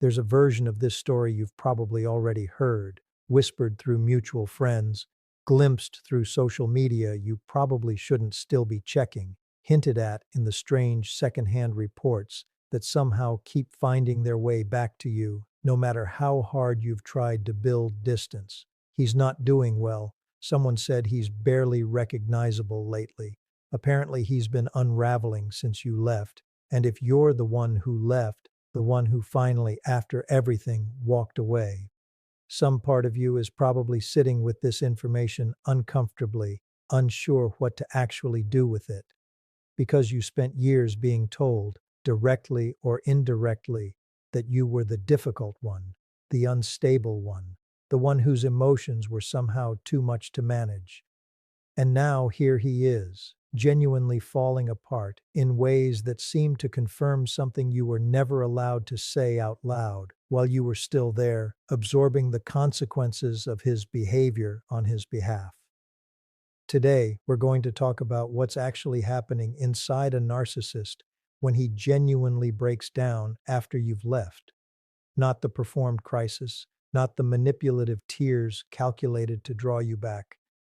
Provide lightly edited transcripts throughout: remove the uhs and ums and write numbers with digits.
There's a version of this story you've probably already heard, whispered through mutual friends, glimpsed through social media you probably shouldn't still be checking, hinted at in the strange secondhand reports that somehow keep finding their way back to you, no matter how hard you've tried to build distance. He's not doing well. Someone said he's barely recognizable lately. Apparently, he's been unraveling since you left. And if you're the one who left, the one who finally, after everything, walked away, some part of you is probably sitting with this information uncomfortably, unsure what to actually do with it, because you spent years being told, directly or indirectly, that you were the difficult one, the unstable one, the one whose emotions were somehow too much to manage. And now here he is, genuinely falling apart in ways that seem to confirm something you were never allowed to say out loud while you were still there, absorbing the consequences of his behavior on his behalf. Today, we're going to talk about what's actually happening inside a narcissist when he genuinely breaks down after you've left. Not the performed crisis, not the manipulative tears calculated to draw you back,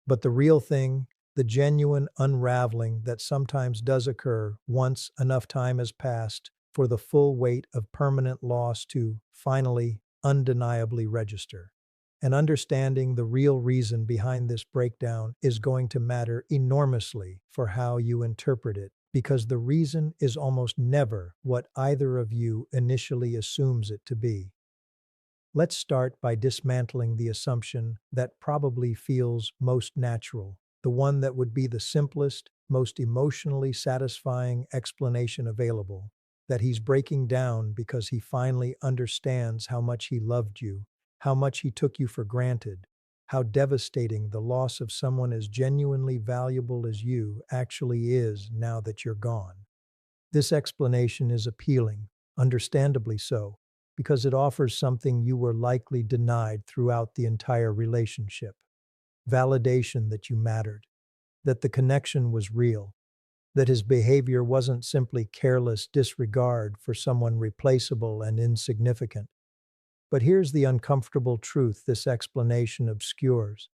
but the real thing, the genuine unraveling that sometimes does occur once enough time has passed for the full weight of permanent loss to finally, undeniably register. And understanding the real reason behind this breakdown is going to matter enormously for how you interpret it, because the reason is almost never what either of you initially assumes it to be. Let's start by dismantling the assumption that probably feels most natural, the one that would be the simplest, most emotionally satisfying explanation available, that he's breaking down because he finally understands how much he loved you, how much he took you for granted, how devastating the loss of someone as genuinely valuable as you actually is now that you're gone. This explanation is appealing, understandably so, because it offers something you were likely denied throughout the entire relationship: validation that you mattered, that the connection was real, that his behavior wasn't simply careless disregard for someone replaceable and insignificant. But here's the uncomfortable truth this explanation obscures,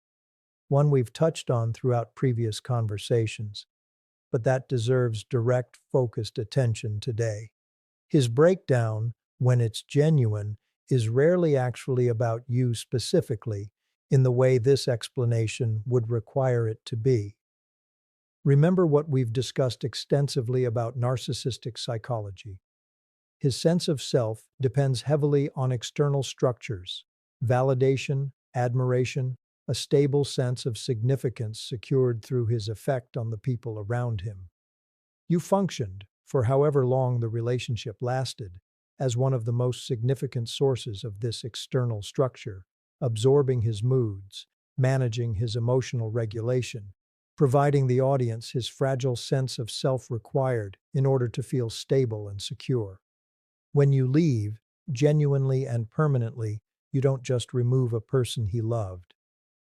one we've touched on throughout previous conversations, but that deserves direct, focused attention today. His breakdown, when it's genuine, is rarely actually about you specifically in the way this explanation would require it to be. Remember what we've discussed extensively about narcissistic psychology. His sense of self depends heavily on external structures: validation, admiration, a stable sense of significance secured through his effect on the people around him. You functioned, for however long the relationship lasted, as one of the most significant sources of this external structure, absorbing his moods, managing his emotional regulation, providing the audience his fragile sense of self required in order to feel stable and secure. When you leave, genuinely and permanently, you don't just remove a person he loved.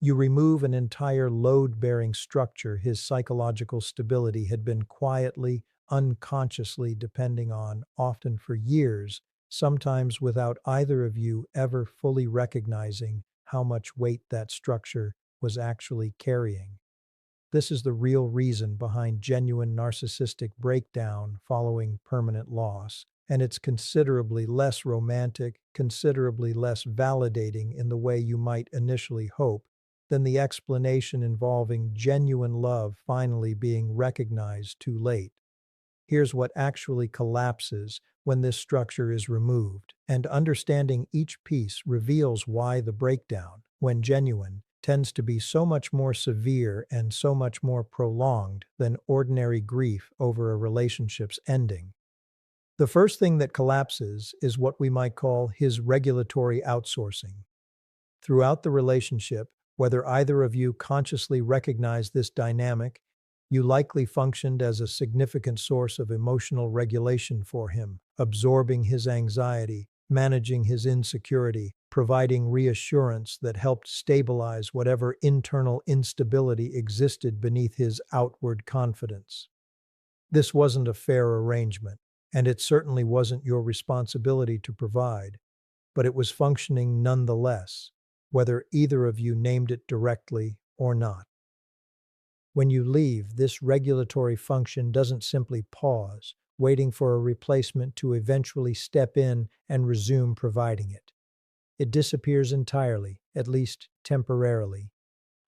You remove an entire load-bearing structure his psychological stability had been quietly, unconsciously depending on, often for years, sometimes without either of you ever fully recognizing how much weight that structure was actually carrying. This is the real reason behind genuine narcissistic breakdown following permanent loss, and it's considerably less romantic, considerably less validating in the way you might initially hope than the explanation involving genuine love finally being recognized too late. Here's what actually collapses when this structure is removed, and understanding each piece reveals why the breakdown, when genuine, tends to be so much more severe and so much more prolonged than ordinary grief over a relationship's ending. The first thing that collapses is what we might call his regulatory outsourcing. Throughout the relationship, whether either of you consciously recognized this dynamic, you likely functioned as a significant source of emotional regulation for him, absorbing his anxiety, managing his insecurity, providing reassurance that helped stabilize whatever internal instability existed beneath his outward confidence. This wasn't a fair arrangement, and it certainly wasn't your responsibility to provide. but it was functioning nonetheless, whether either of you named it directly or not. When you leave, this regulatory function doesn't simply pause, waiting for a replacement to eventually step in and resume providing it. It disappears entirely, at least temporarily,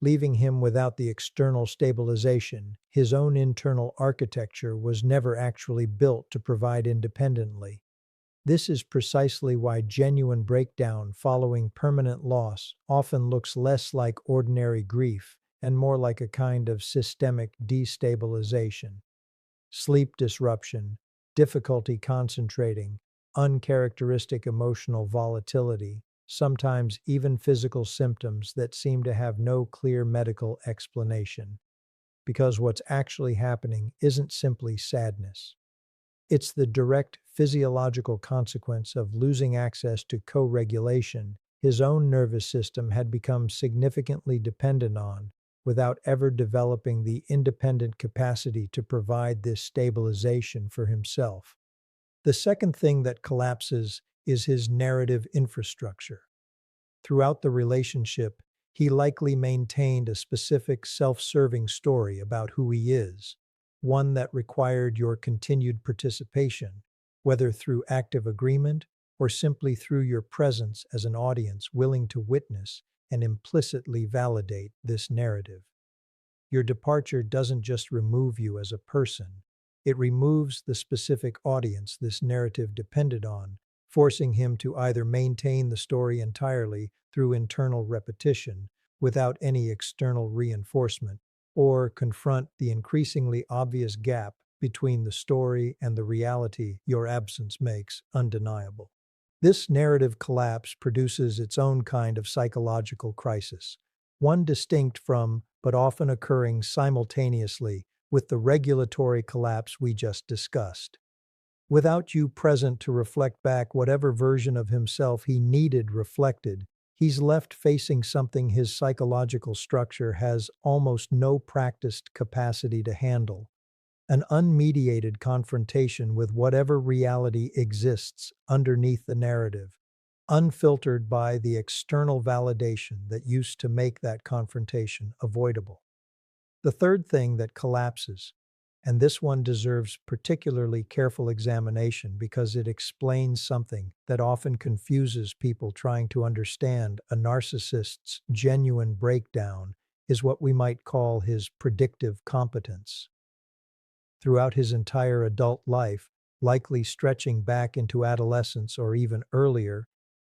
leaving him without the external stabilization. His own internal architecture was never actually built to provide independently. This is precisely why genuine breakdown following permanent loss often looks less like ordinary grief and more like a kind of systemic destabilization. Sleep disruption, difficulty concentrating, uncharacteristic emotional volatility, sometimes even physical symptoms that seem to have no clear medical explanation. Because what's actually happening isn't simply sadness. It's the direct physiological consequence of losing access to co-regulation his own nervous system had become significantly dependent on, without ever developing the independent capacity to provide this stabilization for himself. The second thing that collapses is his narrative infrastructure. Throughout the relationship, he likely maintained a specific self-serving story about who he is, one that required your continued participation, whether through active agreement or simply through your presence as an audience willing to witness and implicitly validate this narrative. Your departure doesn't just remove you as a person, it removes the specific audience this narrative depended on, forcing him to either maintain the story entirely through internal repetition without any external reinforcement, or confront the increasingly obvious gap between the story and the reality your absence makes undeniable. This narrative collapse produces its own kind of psychological crisis, one distinct from, but often occurring simultaneously, with the regulatory collapse we just discussed. Without you present to reflect back whatever version of himself he needed reflected, he's left facing something his psychological structure has almost no practiced capacity to handle: an unmediated confrontation with whatever reality exists underneath the narrative, unfiltered by the external validation that used to make that confrontation avoidable. The third thing that collapses, and this one deserves particularly careful examination because it explains something that often confuses people trying to understand a narcissist's genuine breakdown, is what we might call his predictive competence. Throughout his entire adult life, likely stretching back into adolescence or even earlier,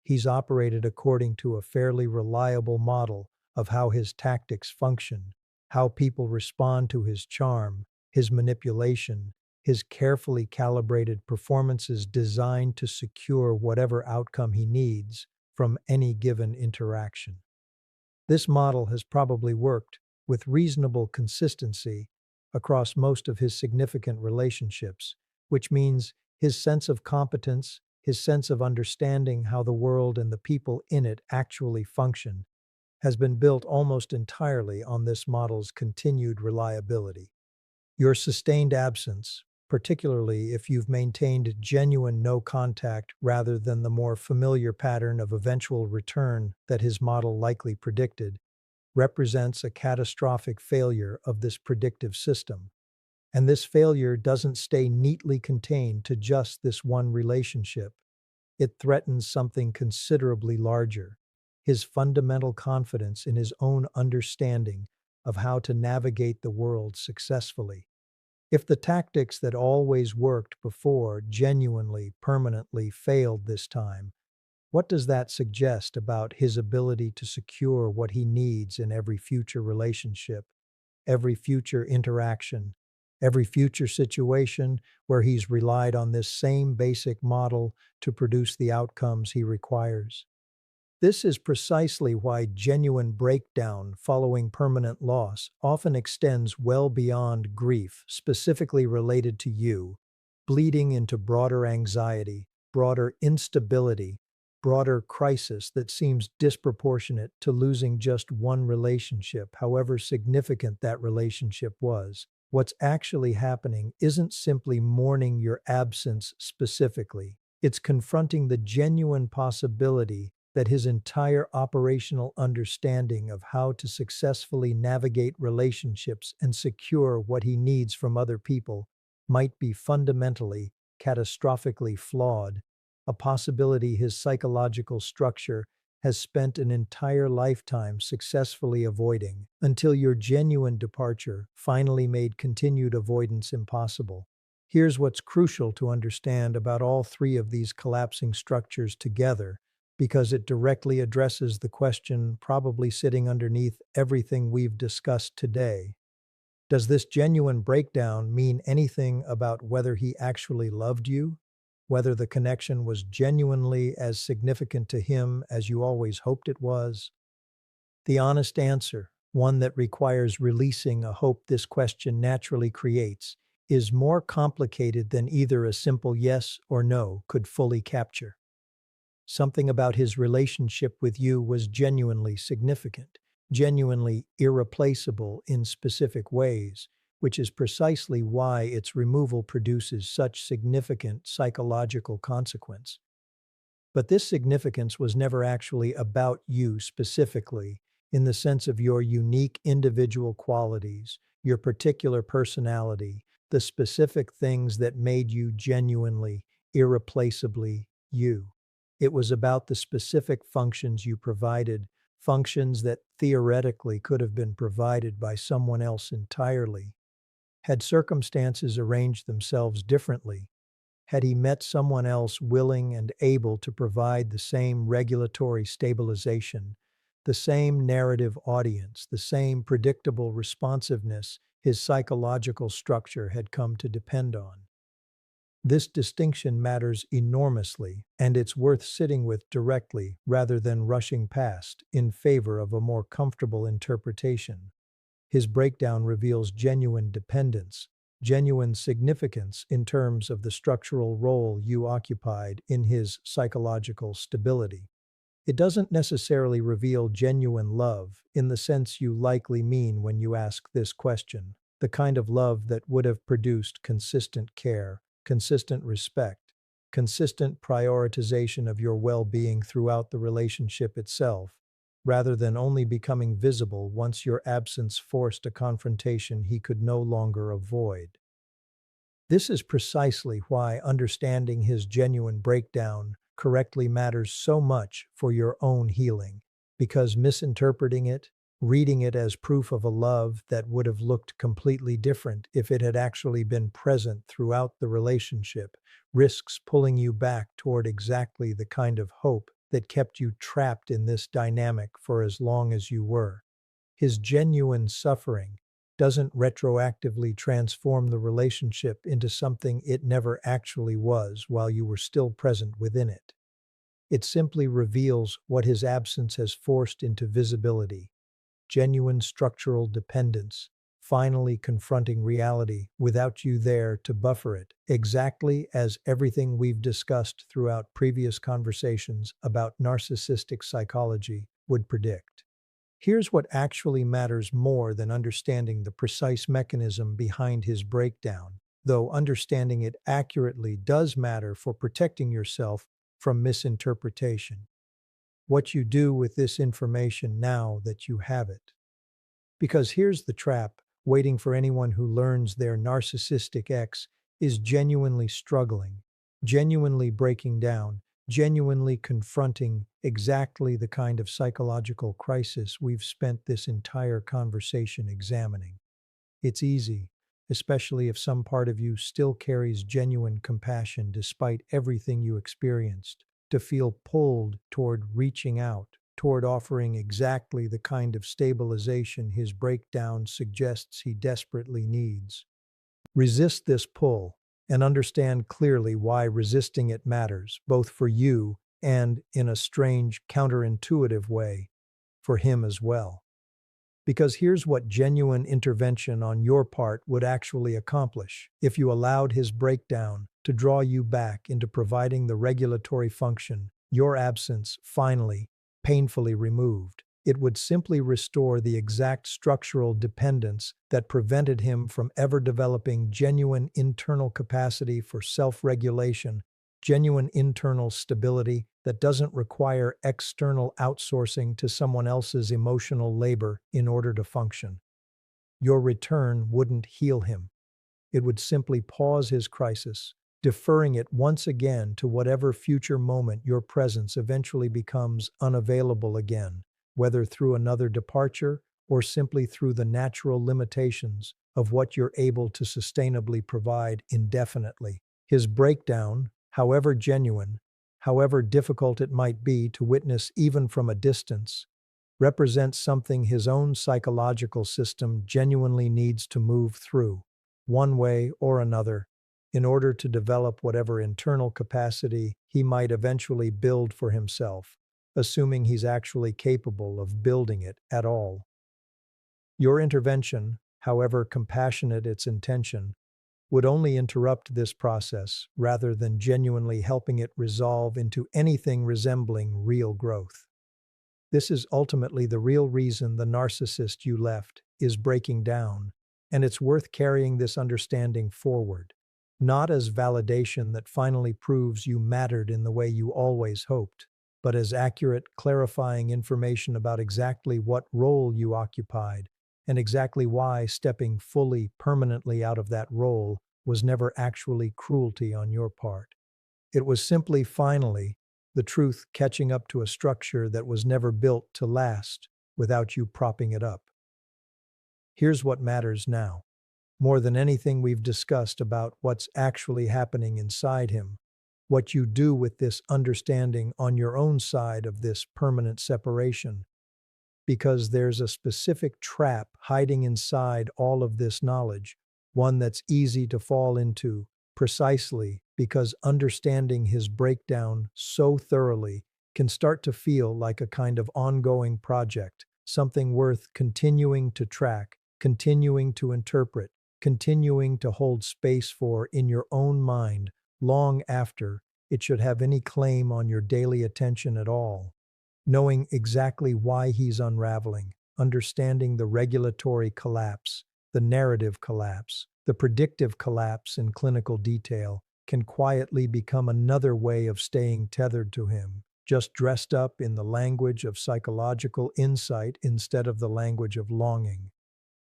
he's operated according to a fairly reliable model of how his tactics function, how people respond to his charm, his manipulation, his carefully calibrated performances designed to secure whatever outcome he needs from any given interaction. This model has probably worked with reasonable consistency across most of his significant relationships, which means his sense of competence, his sense of understanding how the world and the people in it actually function, has been built almost entirely on this model's continued reliability. Your sustained absence, particularly if you've maintained genuine no contact rather than the more familiar pattern of eventual return that his model likely predicted, represents a catastrophic failure of this predictive system. And this failure doesn't stay neatly contained to just this one relationship. It threatens something considerably larger: his fundamental confidence in his own understanding of how to navigate the world successfully. If the tactics that always worked before genuinely, permanently failed this time, what does that suggest about his ability to secure what he needs in every future relationship, every future interaction, every future situation where he's relied on this same basic model to produce the outcomes he requires? This is precisely why genuine breakdown following permanent loss often extends well beyond grief specifically related to you, bleeding into broader anxiety, broader instability, broader crisis that seems disproportionate to losing just one relationship, however significant that relationship was. What's actually happening isn't simply mourning your absence specifically. It's confronting the genuine possibility that his entire operational understanding of how to successfully navigate relationships and secure what he needs from other people might be fundamentally, catastrophically flawed, a possibility his psychological structure has spent an entire lifetime successfully avoiding until your genuine departure finally made continued avoidance impossible. Here's what's crucial to understand about all three of these collapsing structures together, because it directly addresses the question probably sitting underneath everything we've discussed today. Does this genuine breakdown mean anything about whether he actually loved you? Whether the connection was genuinely as significant to him as you always hoped it was? The honest answer, one that requires releasing a hope this question naturally creates, is more complicated than either a simple yes or no could fully capture. Something about his relationship with you was genuinely significant, genuinely irreplaceable in specific ways, which is precisely why its removal produces such significant psychological consequence. But this significance was never actually about you specifically, in the sense of your unique individual qualities, your particular personality, the specific things that made you genuinely, irreplaceably you. It was about the specific functions you provided, functions that theoretically could have been provided by someone else entirely. Had circumstances arranged themselves differently, had he met someone else willing and able to provide the same regulatory stabilization, the same narrative audience, the same predictable responsiveness his psychological structure had come to depend on? This distinction matters enormously, and it's worth sitting with directly rather than rushing past in favor of a more comfortable interpretation. His breakdown reveals genuine dependence, genuine significance in terms of the structural role you occupied in his psychological stability. It doesn't necessarily reveal genuine love in the sense you likely mean when you ask this question, the kind of love that would have produced consistent care, consistent respect, consistent prioritization of your well-being throughout the relationship itself, rather than only becoming visible once your absence forced a confrontation he could no longer avoid. This is precisely why understanding his genuine breakdown correctly matters so much for your own healing, because misinterpreting it, reading it as proof of a love that would have looked completely different if it had actually been present throughout the relationship, risks pulling you back toward exactly the kind of hope that kept you trapped in this dynamic for as long as you were. His genuine suffering doesn't retroactively transform the relationship into something it never actually was while you were still present within it. It simply reveals what his absence has forced into visibility: genuine structural dependence, finally confronting reality without you there to buffer it, exactly as everything we've discussed throughout previous conversations about narcissistic psychology would predict. Here's what actually matters more than understanding the precise mechanism behind his breakdown, though understanding it accurately does matter for protecting yourself from misinterpretation. What you do with this information now that you have it. Because here's the trap waiting for anyone who learns their narcissistic ex is genuinely struggling, genuinely breaking down, genuinely confronting exactly the kind of psychological crisis we've spent this entire conversation examining. It's easy, especially if some part of you still carries genuine compassion despite everything you experienced, to feel pulled toward reaching out, toward offering exactly the kind of stabilization his breakdown suggests he desperately needs. Resist this pull and understand clearly why resisting it matters, both for you and, in a strange, counterintuitive way, for him as well. Because here's what genuine intervention on your part would actually accomplish if you allowed his breakdown to draw you back into providing the regulatory function your absence finally, painfully removed. It would simply restore the exact structural dependence that prevented him from ever developing genuine internal capacity for self-regulation, genuine internal stability that doesn't require external outsourcing to someone else's emotional labor in order to function. Your return wouldn't heal him. It would simply pause his crisis, deferring it once again to whatever future moment your presence eventually becomes unavailable again, whether through another departure or simply through the natural limitations of what you're able to sustainably provide indefinitely. His breakdown, however genuine, however difficult it might be to witness even from a distance, represents something his own psychological system genuinely needs to move through, one way or another, in order to develop whatever internal capacity he might eventually build for himself, assuming he's actually capable of building it at all. Your intervention, however compassionate its intention, would only interrupt this process rather than genuinely helping it resolve into anything resembling real growth. This is ultimately the real reason the narcissist you left is breaking down, and it's worth carrying this understanding forward, not as validation that finally proves you mattered in the way you always hoped, but as accurate, clarifying information about exactly what role you occupied and exactly why stepping fully, permanently out of that role was never actually cruelty on your part. It was simply, finally, the truth catching up to a structure that was never built to last without you propping it up. Here's what matters now. More than anything we've discussed about what's actually happening inside him, what you do with this understanding on your own side of this permanent separation, because there's a specific trap hiding inside all of this knowledge, one that's easy to fall into, precisely because understanding his breakdown so thoroughly can start to feel like a kind of ongoing project, something worth continuing to track, continuing to interpret, continuing to hold space for in your own mind long after it should have any claim on your daily attention at all. Knowing exactly why he's unraveling, understanding the regulatory collapse, the narrative collapse, the predictive collapse in clinical detail, can quietly become another way of staying tethered to him, just dressed up in the language of psychological insight instead of the language of longing.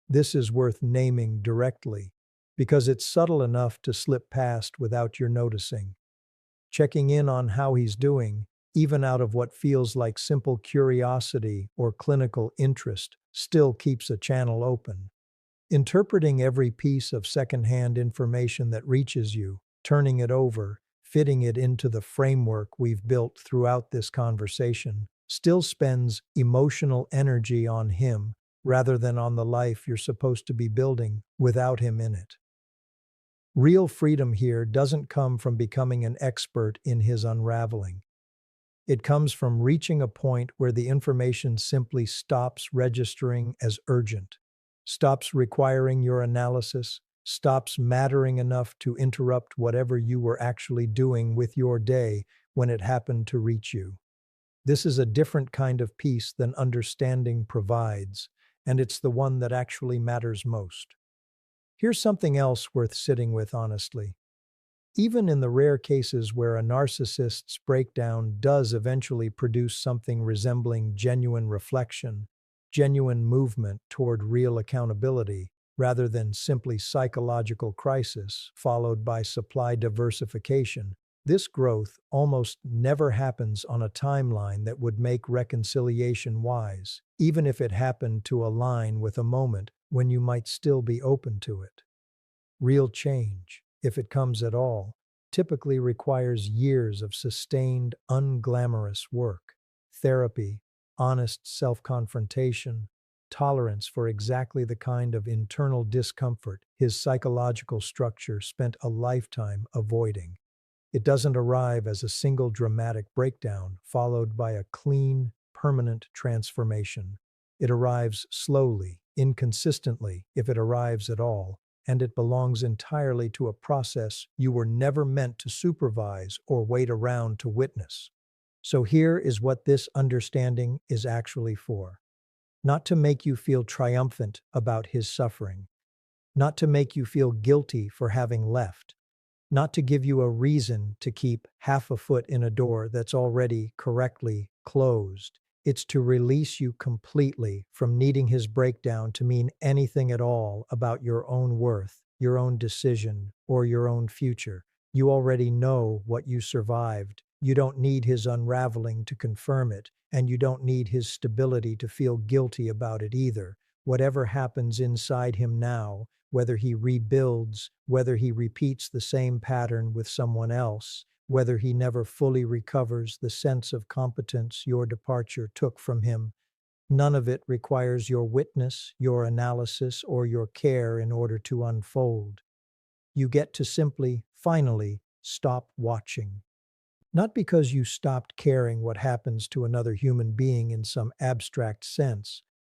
This is worth naming directly, because it's subtle enough to slip past without your noticing. Checking in on how he's doing, even out of what feels like simple curiosity or clinical interest, still keeps a channel open. Interpreting every piece of secondhand information that reaches you, turning it over, fitting it into the framework we've built throughout this conversation, still spends emotional energy on him rather than on the life you're supposed to be building without him in it. Real freedom here doesn't come from becoming an expert in his unraveling. It comes from reaching a point where the information simply stops registering as urgent, stops requiring your analysis, stops mattering enough to interrupt whatever you were actually doing with your day when it happened to reach you. This is a different kind of peace than understanding provides, and it's the one that actually matters most. Here's something else worth sitting with honestly. Even in the rare cases where a narcissist's breakdown does eventually produce something resembling genuine reflection, genuine movement toward real accountability, rather than simply psychological crisis followed by supply diversification, this growth almost never happens on a timeline that would make reconciliation wise, even if it happened to align with a moment when you might still be open to it. Real change, if it comes at all, typically requires years of sustained, unglamorous work, therapy, honest self-confrontation, tolerance for exactly the kind of internal discomfort his psychological structure spent a lifetime avoiding. It doesn't arrive as a single dramatic breakdown followed by a clean, permanent transformation. It arrives slowly, inconsistently, if it arrives at all, and it belongs entirely to a process you were never meant to supervise or wait around to witness. So here is what this understanding is actually for. Not to make you feel triumphant about his suffering, not to make you feel guilty for having left, not to give you a reason to keep half a foot in a door that's already correctly closed. It's to release you completely from needing his breakdown to mean anything at all about your own worth, your own decision, or your own future. You already know what you survived. You don't need his unraveling to confirm it, and you don't need his stability to feel guilty about it either. Whatever happens inside him now, whether he rebuilds, whether he repeats the same pattern with someone else, whether he never fully recovers the sense of competence your departure took from him, none of it requires your witness, your analysis, or your care in order to unfold. You get to simply, finally, stop watching. Not because you stopped caring what happens to another human being in some abstract sense,